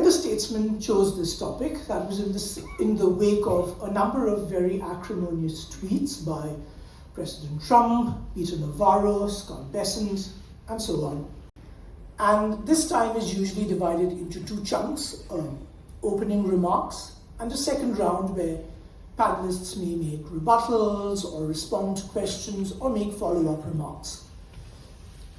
the Statesman chose this topic, that was in the wake of a number of very acrimonious tweets by President Trump, Peter Navarro, Scott Bessent, and so on. And this time is usually divided into two chunks, opening remarks, and the second round where panelists may make rebuttals or respond to questions or make follow-up remarks.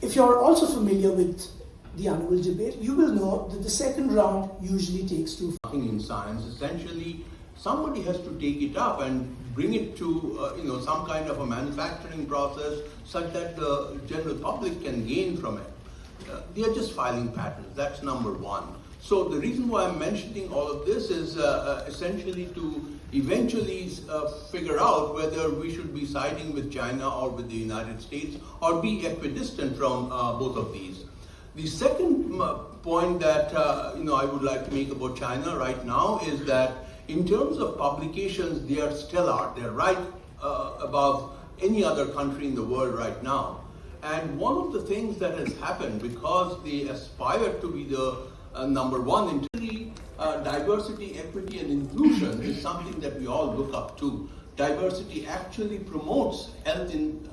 If you're also familiar with the annual debate, you will know that the second round usually takes two. In science, essentially, somebody has to take it up and bring it to some kind of a manufacturing process such that the general public can gain from it. They are just filing patents. That's number one. So the reason why I'm mentioning all of this is essentially to eventually figure out whether we should be siding with China or with the United States or be equidistant from both of these. The second point that I would like to make about China right now is that in terms of publications, they are stellar. They're right above any other country in the world right now. And one of the things that has happened, because they aspire to be the number one in diversity, equity, and inclusion is something that we all look up to. Diversity actually promotes health in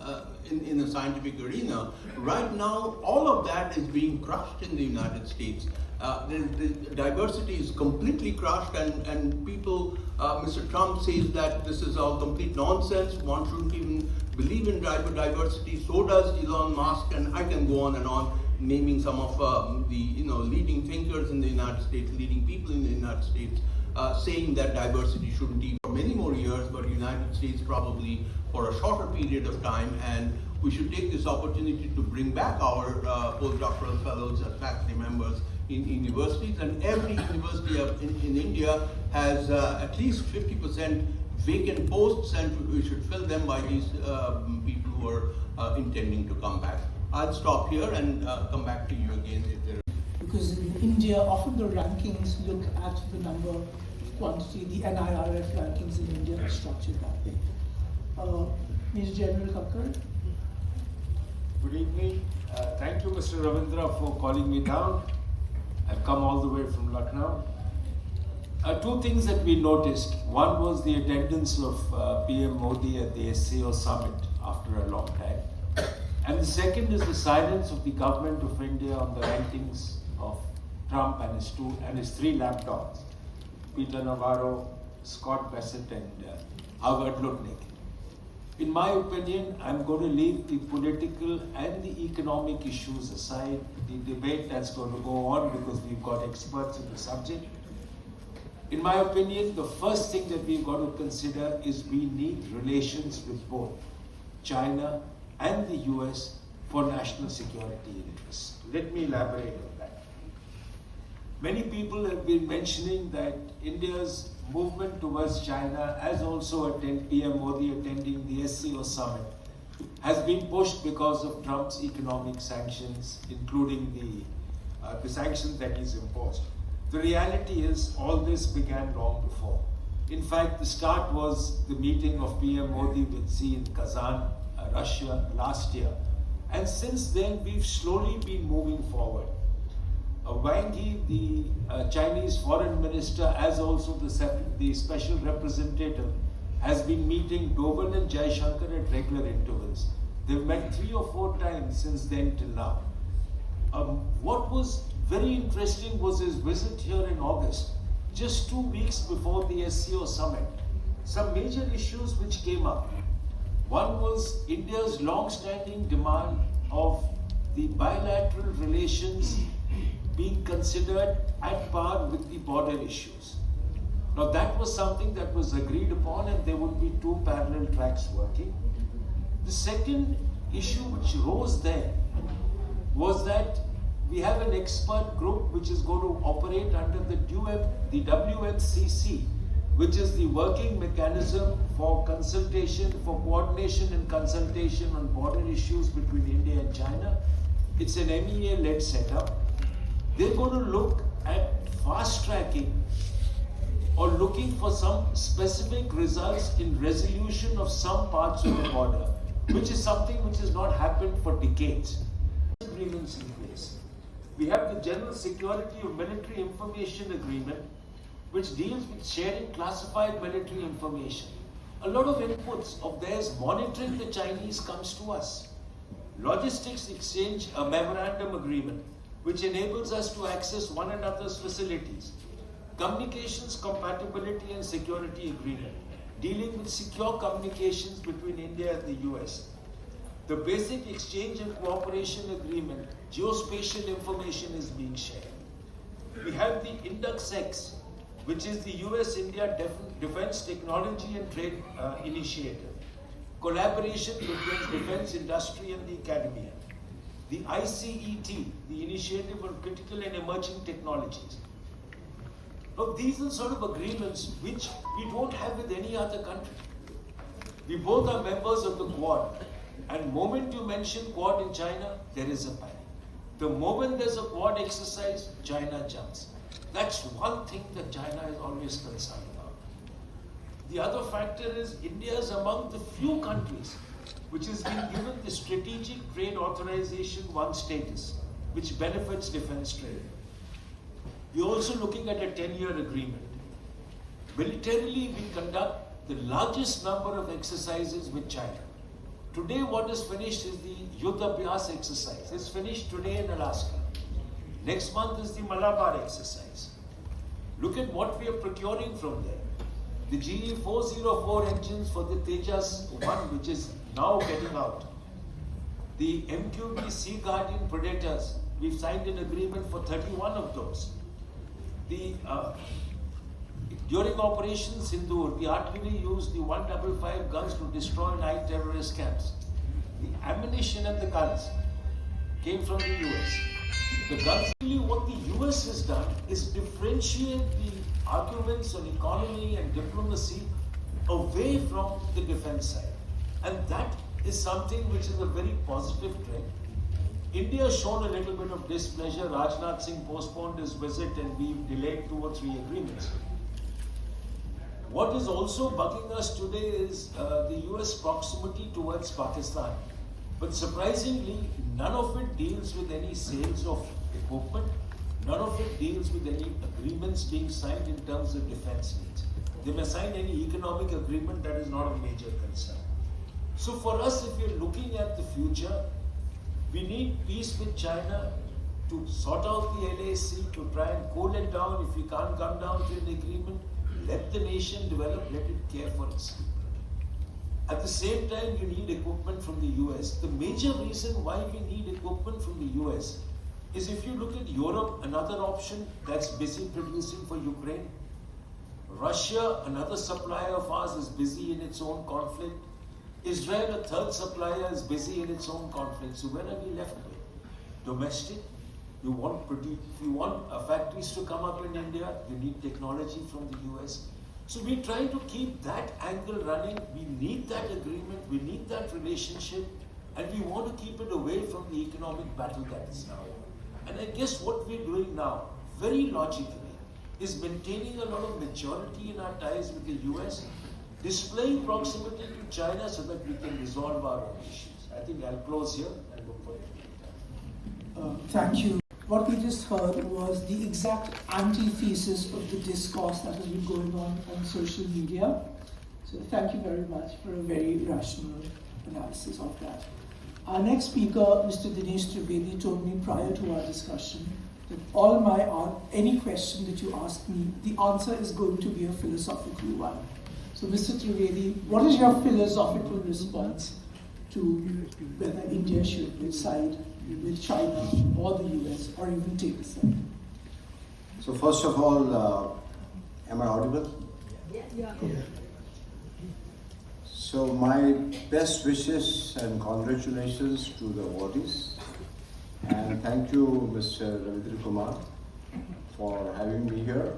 the scientific arena. Right now, all of that is being crushed in the United States. The diversity is completely crushed, and people, Mr. Trump says that this is all complete nonsense. One shouldn't even believe in diversity. So does Elon Musk, and I can go on and on, naming some of the leading thinkers in the United States, leading people in the United States, saying that diversity shouldn't even for many more years, but the United States probably for a shorter period of time, and we should take this opportunity to bring back our postdoctoral fellows as faculty members in universities, and every university in India has at least 50% vacant posts, and we should fill them by these people who are intending to come back. I'll stop here and come back to you again if there are. Because in India, often the rankings look at the number, quantity, the NIRF rankings in India are structured that way. Major General Kakar. Good evening. Thank you, Mr. Ravindra, for calling me down. I've come all the way from Lucknow. Two things that we noticed. One was the attendance of PM Modi at the SCO summit after a long time. And the second is the silence of the government of India on the rankings of Trump and his three lapdogs, Peter Navarro, Scott Bessent, and Howard Lutnick. In my opinion, I'm going to leave the political and the economic issues aside. The debate that's going to go on because we've got experts in the subject. In my opinion, the first thing that we've got to consider is we need relations with both China and the US for national security interests. Let me elaborate on that. Many people have been mentioning that India's movement towards China, as also PM Modi attending the SCO summit, has been pushed because of Trump's economic sanctions, including the sanctions that he's imposed. The reality is all this began long before. In fact, the start was the meeting of PM Modi with Xi in Kazan, Russia last year. And since then, we've slowly been moving forward. Wang Yi, the Chinese foreign minister, as also the special representative, has been meeting Dovan and Jaishankar at regular intervals. They've met 3 or 4 times since then till now. What was very interesting was his visit here in August, just 2 weeks before the SCO summit. Some major issues which came up. One was India's long-standing demand of the bilateral relations being considered at par with the border issues. Now that was something that was agreed upon, and there would be 2 parallel tracks working. The second issue which rose there was that we have an expert group which is going to operate under the WMCC, which is the working mechanism for consultation, for coordination and consultation on border issues between India and China. It's an MEA-led setup. They're going to look at fast-tracking or looking for some specific results in resolution of some parts of the border, which is something which has not happened for decades. Agreements in place. We have the General Security of Military Information Agreement, which deals with sharing classified military information. A lot of inputs of theirs monitoring the Chinese comes to us. Logistics Exchange a Memorandum Agreement, which enables us to access one another's facilities. Communications Compatibility and Security Agreement, dealing with secure communications between India and the US. The Basic Exchange and Cooperation Agreement, geospatial information is being shared. We have the Indux X, which is the US-India Defense Technology and Trade Initiative. Collaboration between defense industry and the academia. The ICET, the Initiative on Critical and Emerging Technologies. Now, these are sort of agreements which we don't have with any other country. We both are members of the Quad, and moment you mention Quad in China, there is a panic. The moment there's a Quad exercise, China jumps. That's one thing that China is always concerned about. The other factor is India is among the few countries which has been given the Strategic Trade Authorization 1 status, which benefits defense trade. We're also looking at a 10-year agreement. Militarily, we conduct the largest number of exercises with China. Today, what is finished is the Yuddha Abhyas exercise. It's finished today in Alaska. Next month is the Malabar exercise. Look at what we are procuring from there. The GE 404 engines for the Tejas 1, which is now getting out. The MQB Sea Guardian Predators, we've signed an agreement for 31 of those. During Operation Sindoor, the artillery used the 155 guns to destroy 9 terrorist camps. The ammunition and the guns came from the US. The guns, really what the US has done is differentiate the arguments on economy and diplomacy away from the defense side. And that is something which is a very positive trend. India has shown a little bit of displeasure. Rajnath Singh postponed his visit and we've delayed 2 or 3 agreements. What is also bugging us today is the US proximity towards Pakistan. But surprisingly, none of it deals with any sales of equipment. None of it deals with any agreements being signed in terms of defense needs. They may sign any economic agreement, that is not a major concern. So for us, if we're looking at the future, we need peace with China to sort out the LAC, to try and cool it down. If we can't come down to an agreement, let the nation develop, let it care for its people. At the same time, you need equipment from the US. The major reason why we need equipment from the US is if you look at Europe, another option that's busy producing for Ukraine. Russia, another supplier of ours, is busy in its own conflict. Israel, a third supplier, is busy in its own conflict. So where are we left with? Domestic. If you want factories to come up in India, you need technology from the US. So we're trying to keep that angle running. We need that agreement, we need that relationship, and we want to keep it away from the economic battle that is now. And I guess what we're doing now, very logically, is maintaining a lot of maturity in our ties with the US, displaying proximity to China so that we can resolve our own issues. I think I'll close here and look for it. Thank you. What we just heard was the exact antithesis of the discourse that has been going on social media. So thank you very much for a very rational analysis of that. Our next speaker, Mr. Dinesh Trivedi, told me prior to our discussion that any question that you ask me, the answer is going to be a philosophical one. So Mr. Trivedi, what is your philosophical response to whether India should side with China or the US, or even take a side? So first of all, am I audible? Yeah. So my best wishes and congratulations to the awardees, and thank you, Mr. Ravindra Kumar, for having me here.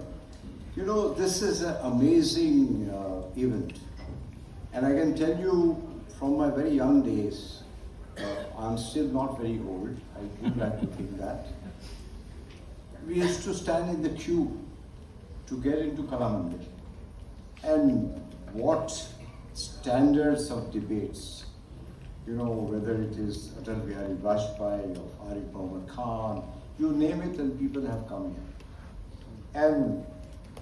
You know, this is an amazing event, and I can tell you from my very young days, I'm still not very old, I would like to think that. We used to stand in the queue to get into Kalamandir, and what standards of debates whether it is Atal Bihari Vajpayee or Arif Muhammad Khan, you name it, and people have come here. And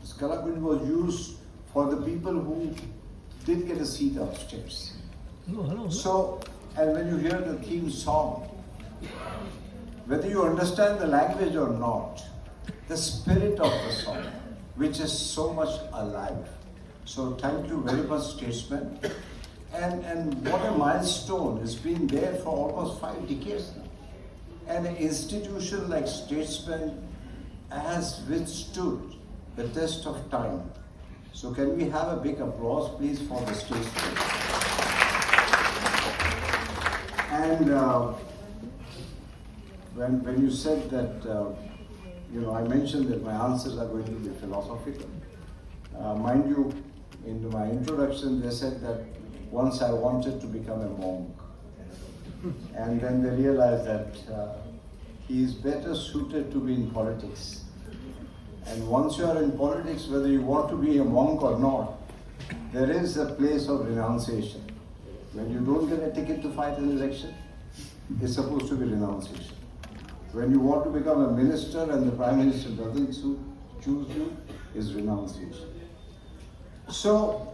this Kalamandir was used for the people who didn't get a seat upstairs. So, and when you hear the theme song, whether you understand the language or not, the spirit of the song, which is so much alive. So thank you very much, Statesman. And what a milestone. It's been there for almost 5 decades now. And an institution like Statesman has withstood the test of time. So can we have a big applause, please, for the Statesman? And when you said that, I mentioned that my answers are going to be philosophical. Mind you, in my introduction, they said that once I wanted to become a monk. And then they realized that he is better suited to be in politics. And once you are in politics, whether you want to be a monk or not, there is a place of renunciation. When you don't get a ticket to fight an election, it's supposed to be renunciation. When you want to become a minister and the Prime Minister doesn't choose you, is renunciation. So,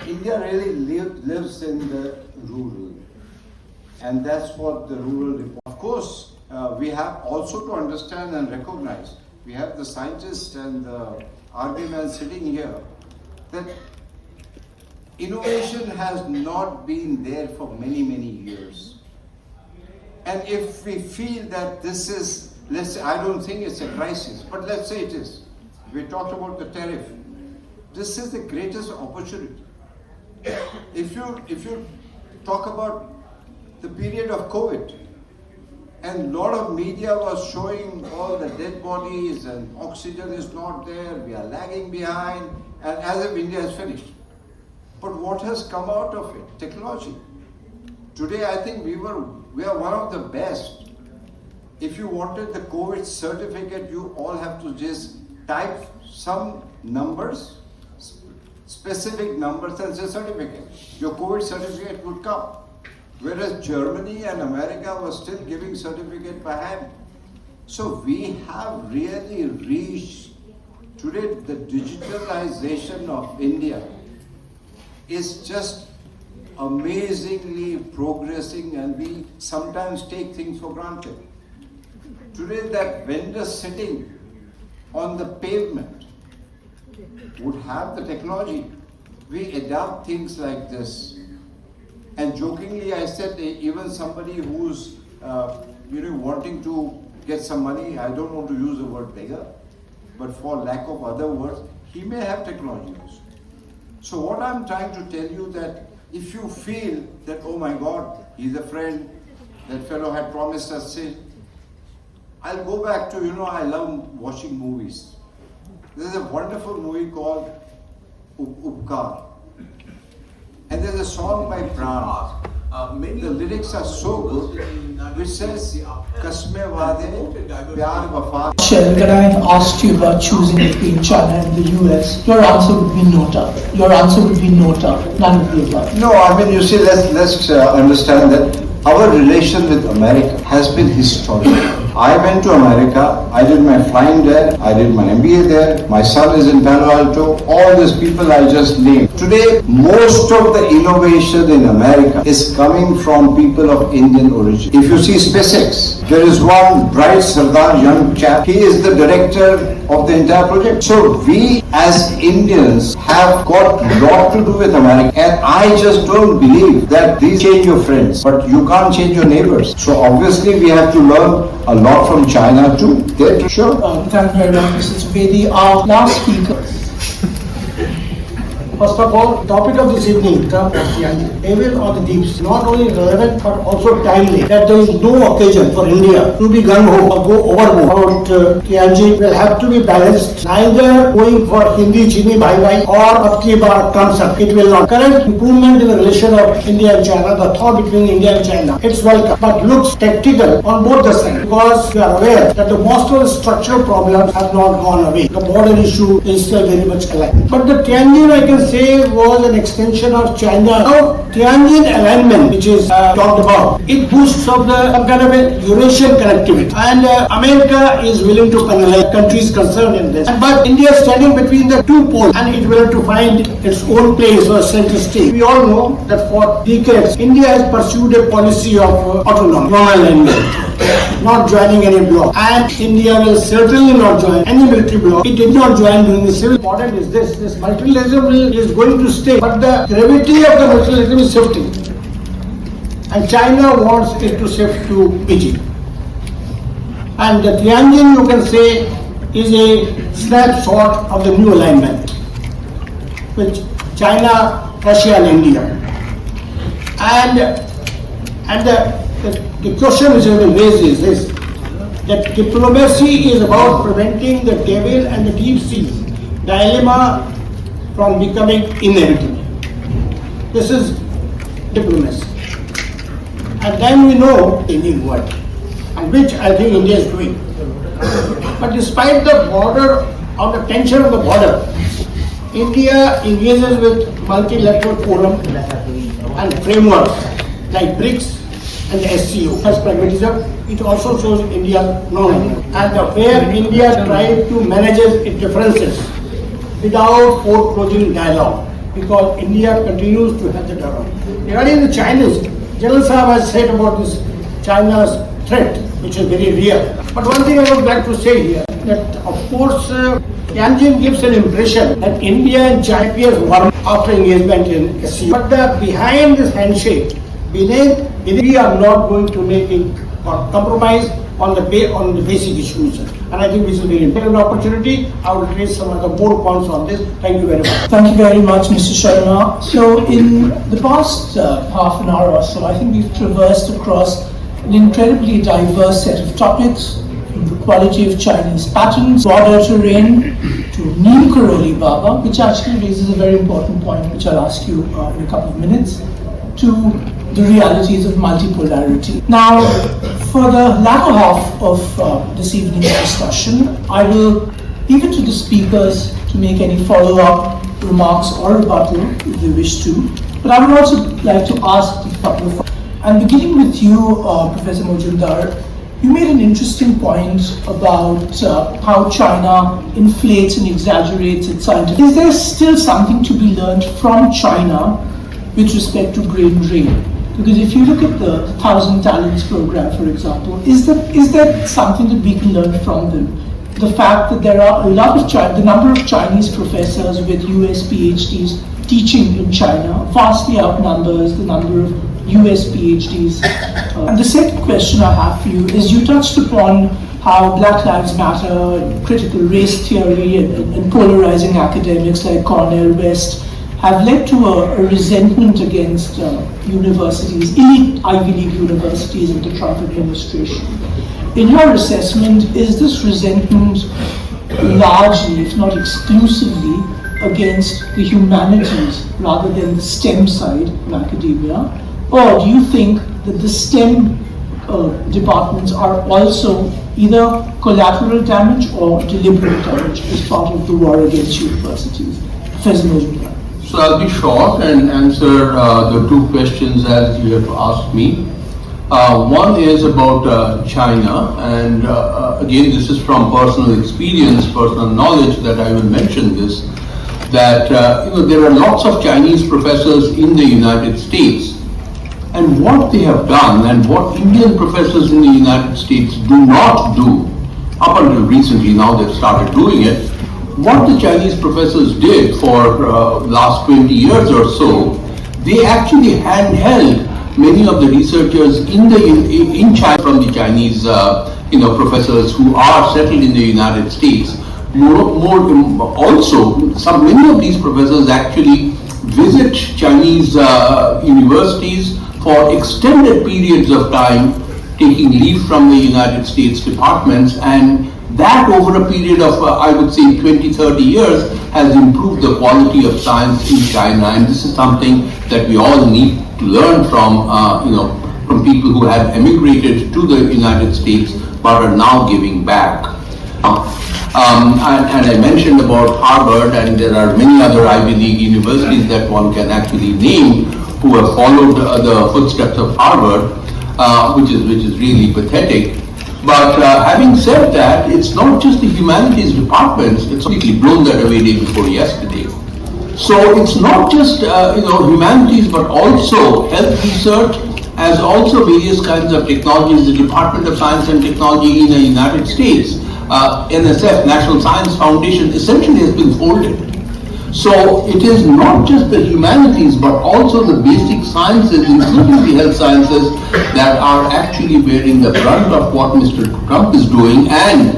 India really lives in the rural, and that's what the rural. Of course, we have also to understand and recognize, we have the scientists and the argument sitting here, that innovation has not been there for many, many years. And if we feel that this is, let's say, I don't think it's a crisis, but let's say it is. We talked about the tariff. This is the greatest opportunity. If you talk about the period of COVID, and a lot of media was showing all the dead bodies and oxygen is not there, we are lagging behind, and as if India is finished. But what has come out of it? Technology. Today I think we are one of the best. If you wanted the COVID certificate, you all have to just type some numbers, specific numbers, and say certificate. Your COVID certificate would come. Whereas Germany and America were still giving certificate by hand. So we have really reached, today the digitalization of India is just amazingly progressing, and we sometimes take things for granted. Today that vendor sitting on the pavement would have the technology. We adopt things like this. And jokingly I said, even somebody who's wanting to get some money, I don't want to use the word beggar, but for lack of other words, he may have technology also. So what I'm trying to tell you that if you feel that, oh my God, he's a friend, that fellow had promised us this, I'll go back to, I love watching movies. There's a wonderful movie called Upkar. And there's a song by Partha. The lyrics are so good, which says, Kasme Wade, Pyar Wafa. When I asked you about choosing between China and the US, your answer would be nota. Your answer would be nota, none of the above. No, you see, let's understand that our relation with America has been historical. I went to America, I did my flying there, I did my MBA there, my son is in Palo Alto, all these people I just named. Today, most of the innovation in America is coming from people of Indian origin. If you see SpaceX, there is one bright Sardar young chap, he is the director of the entire project. So we as Indians have got a lot to do with America, and I just don't believe that these change your friends, but you can't change your neighbors. So obviously we have to learn a lot from China too. Sure. Thank you very much, Mr. Trivedi. Our last speaker. First of all, topic of this evening, Trump of Tianjin, evil or the deep, not only relevant but also timely. That there is no occasion for India to be gung-ho or go overboard about Tianjin. Will have to be balanced. Neither going for Hindi Chini Bhai Bhai or Abki Baar concept. It will not. Current improvement in the relation of India and China, the thaw between India and China, it's welcome, but looks tactical on both the sides, because we are aware that the most of the structural problems have not gone away. The border issue is still very much alive. But the Tianjin, I can can say was an extension of China. Now, Tianjin alignment, which is talked about, it boosts of the some kind of a Eurasian connectivity. And America is willing to penalize countries concerned in this. But India is standing between the two poles and is willing to find its own place or center stage. We all know that for decades, India has pursued a policy of autonomy, non-alignment, not joining any bloc. And India will certainly not join any military bloc. It did not join during the civil war. Important is this multilateralism is going to stay, but the gravity of the multilateralism is shifting. And China wants it to shift to Beijing. And the Tianjin, you can say, is a snapshot of the new alignment, which China, Russia and India. And the question which has been raised is this, that diplomacy is about preventing the devil and the deep sea dilemma from becoming inevitable. This is diplomacy. And then we know the Indian world, and which I think India is doing. But despite the border, or the tension of the border, India engages with multilateral forum and frameworks like BRICS and the SCO. As pragmatism, it also shows India's non-alignment. And where India tried to manage its differences without foreclosing dialogue, because India continues to have the dialogue. Regarding the Chinese, General Sahab has said about this China's threat, which is very real. But one thing I would like to say here, that of course Tianjin gives an impression that India and China appears warm after engagement in SCO. But behind this handshake, we are not going to make a compromise on the basic issues. And I think this is a very important opportunity. I will raise some other more points on this. Thank you very much. Thank you very much, Mr. Sharma. So in the past half an hour or so, I think we've traversed across an incredibly diverse set of topics, from the quality of Chinese patterns, border terrain, to Neem Karoli Baba, which actually raises a very important point, which I'll ask you in a couple of minutes, to the realities of multipolarity. Now, for the latter half of this evening's discussion, I will leave it to the speakers to make any follow-up remarks or rebuttal if they wish to. But I would also like to ask a couple of, and beginning with you, Professor Majumder, you made an interesting point about how China inflates and exaggerates its scientific. Is there still something to be learned from China with respect to brain drain? Because if you look at the 1,000 Talents program, for example, is there something that we can learn from them? The fact that there are a lot of the number of Chinese professors with US PhDs teaching in China vastly outnumbers the number of US PhDs. And the second question I have for you is, you touched upon how Black Lives Matter, critical race theory, and polarizing academics like Cornell West have led to a resentment against universities, elite Ivy League universities and the Trump administration. In your assessment, is this resentment largely, if not exclusively, against the humanities rather than the STEM side of academia? Or do you think that the STEM departments are also either collateral damage or deliberate damage as part of the war against universities? Professor Majumder. So I'll be short and answer the two questions as you have asked me. One is about China, and again, this is from personal experience, personal knowledge that I will mention this, that there are lots of Chinese professors in the United States, and what they have done and what Indian professors in the United States do not do, up until recently, now they've started doing it, what the Chinese professors did for last 20 years or so, they actually handheld many of the researchers in China from the Chinese professors who are settled in the United States. Also, many of these professors actually visit Chinese universities for extended periods of time, taking leave from the United States departments, and that over a period of, I would say, 20-30 years has improved the quality of science in China. And this is something that we all need to learn from, from people who have emigrated to the United States but are now giving back. And I mentioned about Harvard, and there are many other Ivy League universities that one can actually name who have followed the footsteps of Harvard, which is really pathetic. But having said that, it's not just the humanities departments, it's completely blown that away day before yesterday. So it's not just humanities, but also health research, as also various kinds of technologies. The Department of Science and Technology in the United States, NSF, National Science Foundation, essentially has been folded. So it is not just the humanities, but also the basic sciences, including the health sciences, that are actually bearing the brunt of what Mr. Trump is doing. And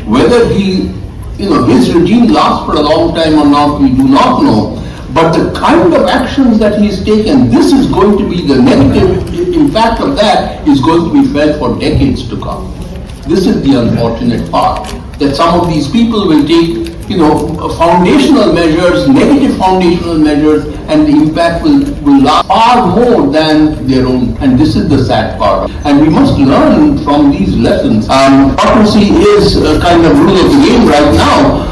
whether his regime lasts for a long time or not, we do not know. But the kind of actions that he has taken, this is going to be the negative impact of that is going to be felt for decades to come. This is the unfortunate part, that some of these people will take foundational measures, negative foundational measures, and the impact will last far more than their own. And this is the sad part. And we must learn from these lessons. Autocracy is a kind of rule of the game right now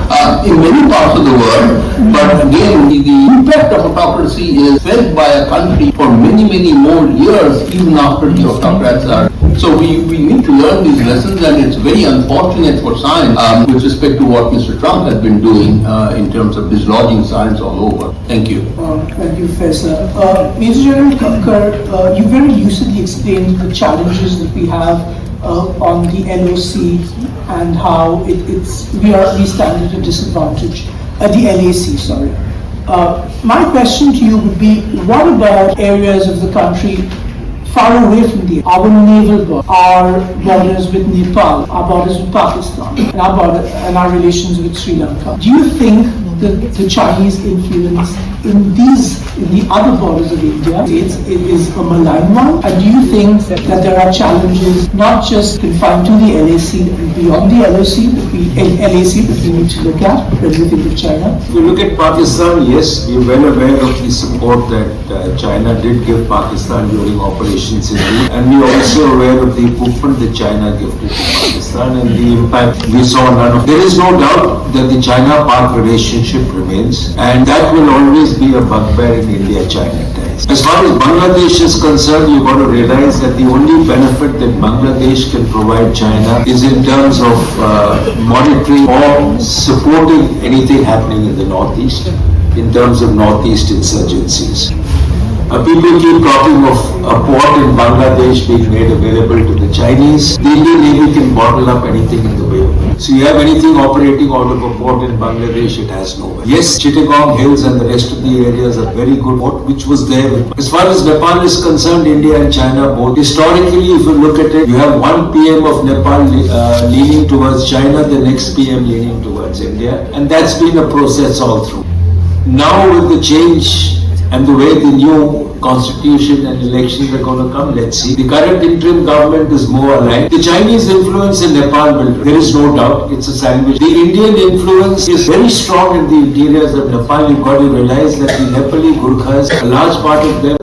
in many parts of the world. But again, the impact of autocracy is felt by a country for many, many more years, even after the autocrats are. So we need to learn these lessons, and it's very unfortunate for science with respect to what Mr. Trump has been doing in terms of dislodging science all over. Thank you. Thank you, Professor. Major General Kakar, you very lucidly explained the challenges that we have on the LOC and how we stand at a disadvantage. The LAC, sorry. My question to you would be, what about areas of the country far away from our naval border, our borders with Nepal, our borders with Pakistan, and our relations with Sri Lanka? Do you think that the Chinese influence in the other borders of India is a malign one? And do you think that there are challenges not just confined to the LAC and beyond the LAC that we need to look at when we think of China? If you look at Pakistan, yes, we're well aware of the support that China did give Pakistan during Operation Sindhu, and we're also aware of the equipment that China gifted to Pakistan and the impact we saw none of. There is no doubt that the China-Pak relationship remains, and that will always be a bugbear in India-China ties. As far as Bangladesh is concerned, you've got to realize that the only benefit that Bangladesh can provide China is in terms of monitoring or supporting anything happening in the Northeast, in terms of Northeast insurgencies. People keep talking of a port in Bangladesh being made available to the Chinese. The Indian Navy can bottle up anything in the way of it. So you have anything operating out of a port in Bangladesh, it has nowhere. Yes, Chittagong Hills and the rest of the areas are very good port, which was there. As far as Nepal is concerned, India and China both. Historically, if you look at it, you have one PM of Nepal leaning towards China, the next PM leaning towards India. And that's been a process all through. Now with the change and the way the new constitution and elections are going to come, let's see. The current interim government is more aligned. The Chinese influence in Nepal, there is no doubt, it's a sandwich. The Indian influence is very strong in the interiors of Nepal. You've got to realize that the Nepali Gurkhas, a large part of them,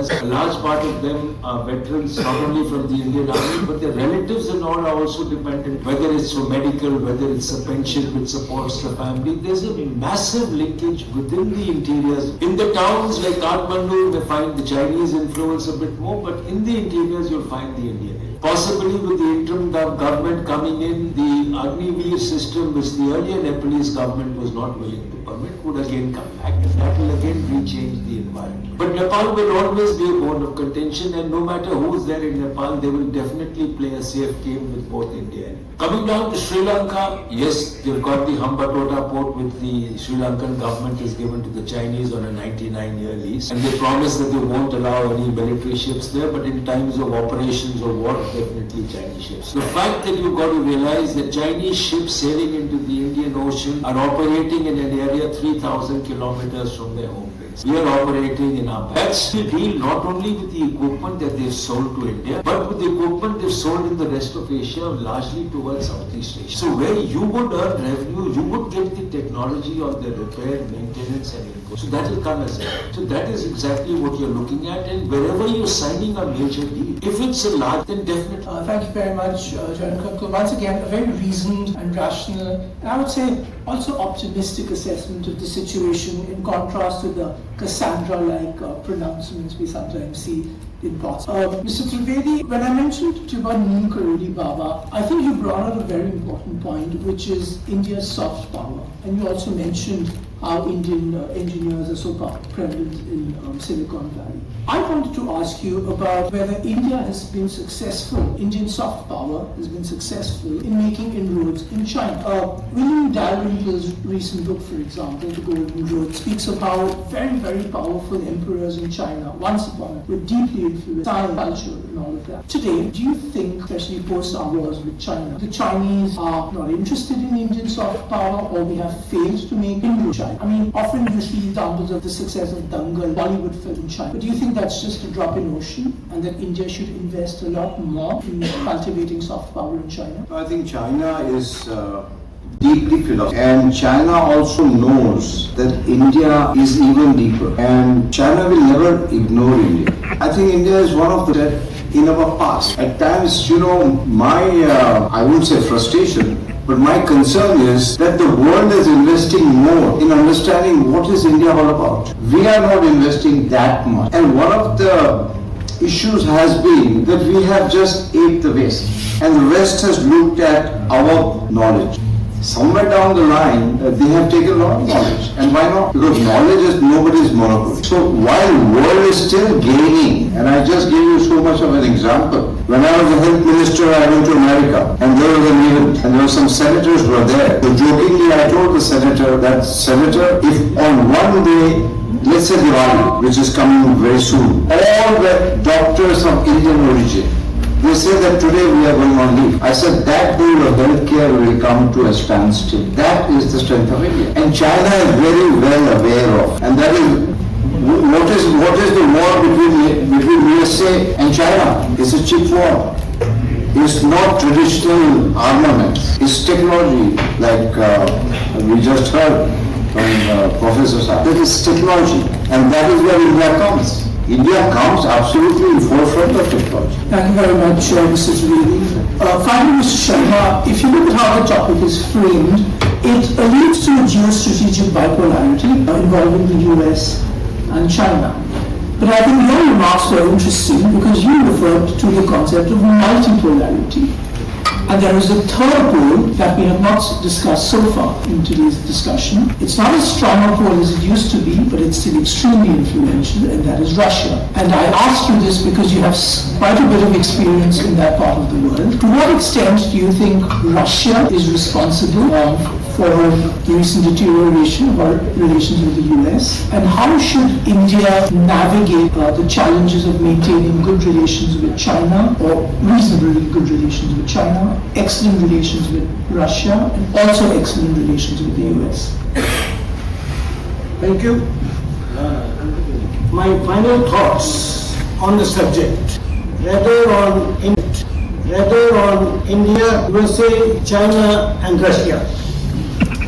a large part of them are veterans, not only from the Indian Army, but their relatives and all are also dependent, whether it's for medical, whether it's a pension which supports the family. There's a massive linkage within the interiors. In the towns like Kathmandu, you may find the Chinese influence a bit more, but in the interiors, you'll find the Indian. Possibly with the interim government coming in, the Agniveer system, which the earlier Nepalese government was not willing to permit, would again come back, and that will again rechange the environment. But Nepal will always be a bone of contention, and no matter who is there in Nepal, they will definitely play a safe game with both India and coming down to Sri Lanka. Yes, they've got the Hambantota port, which the Sri Lankan government has given to the Chinese on a 99-year lease, and they promise that they won't allow any military ships there, but in times of operations or war, definitely Chinese ships. The fact that you've got to realize that Chinese ships sailing into the Indian Ocean are operating in an area 3,000 kilometers from their home base. States. We are operating in our backs. We deal not only with the equipment that they've sold to India, but with the equipment they've sold in the rest of Asia, largely towards Southeast Asia. So where you would earn revenue, you would get the technology on the repair, maintenance and input. So that will come as well. So that is exactly what you're looking at, and wherever you're signing a major deal, if it's a large, then definitely. Thank you very much, John Kakar. Once again, a very reasoned and rational, and I would say also optimistic assessment of the situation in contrast to the Cassandra-like pronouncements we sometimes see in parts. Mr. Trivedi, when I mentioned to you about Neem Karoli Baba, I think you brought out a very important point, which is India's soft power. And you also mentioned how Indian engineers are so prevalent in Silicon Valley. I wanted to ask you about whether India has been successful, Indian soft power has been successful in making inroads in China. William Dalrymple's recent book, for example, The Golden Road, speaks of how very, very powerful emperors in China, once upon a time, were deeply influenced science, culture, and all of that. Today, do you think, especially post our wars with China, the Chinese are not interested in Indian soft power, or we have failed to make inroads? I mean, often you see examples of the success of Dangal, Bollywood film in China. But do you think that's just a drop in ocean, and that India should invest a lot more in cultivating soft power in China? I think China is deeply philosophical, and China also knows that India is even deeper, and China will never ignore India. I think India is one of the in our past. At times, my I won't say frustration, but my concern is that the world is investing more in understanding what is India all about. We are not investing that much. And one of the issues has been that we have just aped the West. And the West has looked at our knowledge. Somewhere down the line, they have taken a lot of knowledge. And why not? Because knowledge is nobody's monopoly. So while world is still gaining, and I just gave you so much of an example. When I was the health minister, I went to America, and there was an event, and there were some senators who were there. So jokingly, I told the senator that, Senator, if on one day, let's say Diwali, which is coming very soon, all the doctors of Indian origin, they say that today we are going on leave. I said that day of healthcare will come to a standstill. That is the strength of India. And China is very well aware of. And that is what is the war between USA and China? It's a cheap war. It's not traditional armaments. It's technology, like we just heard from Professor Saab. That is technology. And that is where India comes. India comes absolutely in forefront of technology. Thank you very much, Mr. Trivedi. Finally, Mr. Sharma, if you look at how the topic is framed, it alludes to a geostrategic bipolarity involving the US and China. But I think your remarks were interesting because you referred to the concept of multipolarity. And there is a third pole that we have not discussed so far in today's discussion. It's not as strong a pole as it used to be, but it's still extremely influential, and that is Russia. And I ask you this because you have quite a bit of experience in that part of the world. To what extent do you think Russia is responsible for the recent deterioration of our relations with the US? And how should India navigate the challenges of maintaining good relations with China, or reasonably good relations with China, excellent relations with Russia, and also excellent relations with the US? Thank you. My final thoughts on the subject, rather on India, USA, China, and Russia.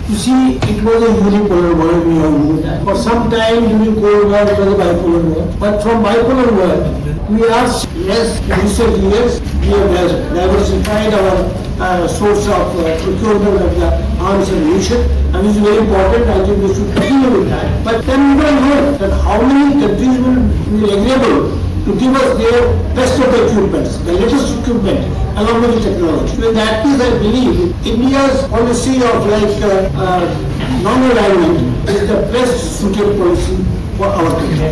You see, it was a unipolar world we all knew that. For some time during Cold War, it was a bipolar world. But from bipolar world, we are less in recent years. We have diversified our source of procurement of the arms and ammunition, and which is very important. I think we should continue with that. But then we don't know that how many countries will be agreeable to give us their best of the equipment, the latest equipment, along with the technology. So in that case, I believe India's policy of non-alignment is the best suited policy for our country.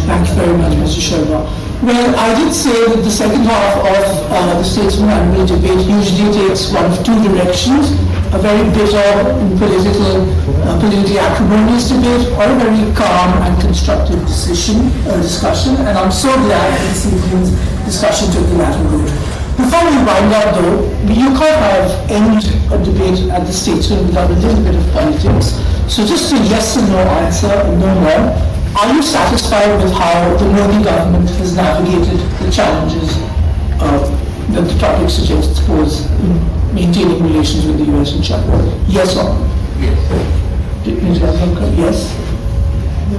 Thank you very much, Mr. Sharma. Well, I did say that the second half of the Statesman Annual Debate usually takes one of two directions: a very bitter and politically acrimonious debate, or a very calm and constructive discussion. And I'm so glad this evening's discussion took the latter route. Before we wind up though, you can't have ended a debate at the Statesman without a little bit of politics. So just a yes and no answer, and no more. Are you satisfied with how the Modi government has navigated the challenges that the topic suggests pose in maintaining relations with the US and China? Yes or no? Yes.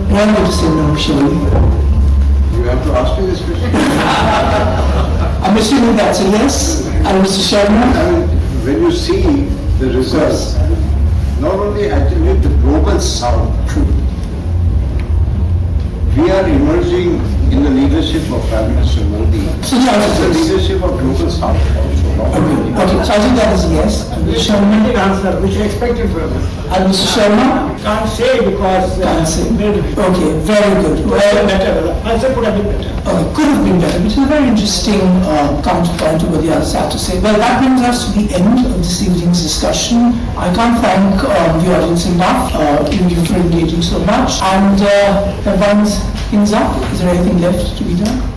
Why not to say no, surely? You have to ask me this question. I'm assuming that's a yes. And Mr. Sharma? I mean, when you see the results, not only actually the global south, we are emerging in the leadership of Prime Minister Modi. So the answer The is leadership of global south also. okay, so I think that is yes. And Mr. Sharma? Answer which I expected from you. And Mr. Sharma? Can't say because Can't say. Okay, very good. Well, better. Answer could have been better. could have been better, which is a very interesting counterpoint to what the others have to say. Well, that brings us to the end of this evening's discussion. I can't thank the audience enough you for engaging so much. And that winds things up. Is there anything left to be done?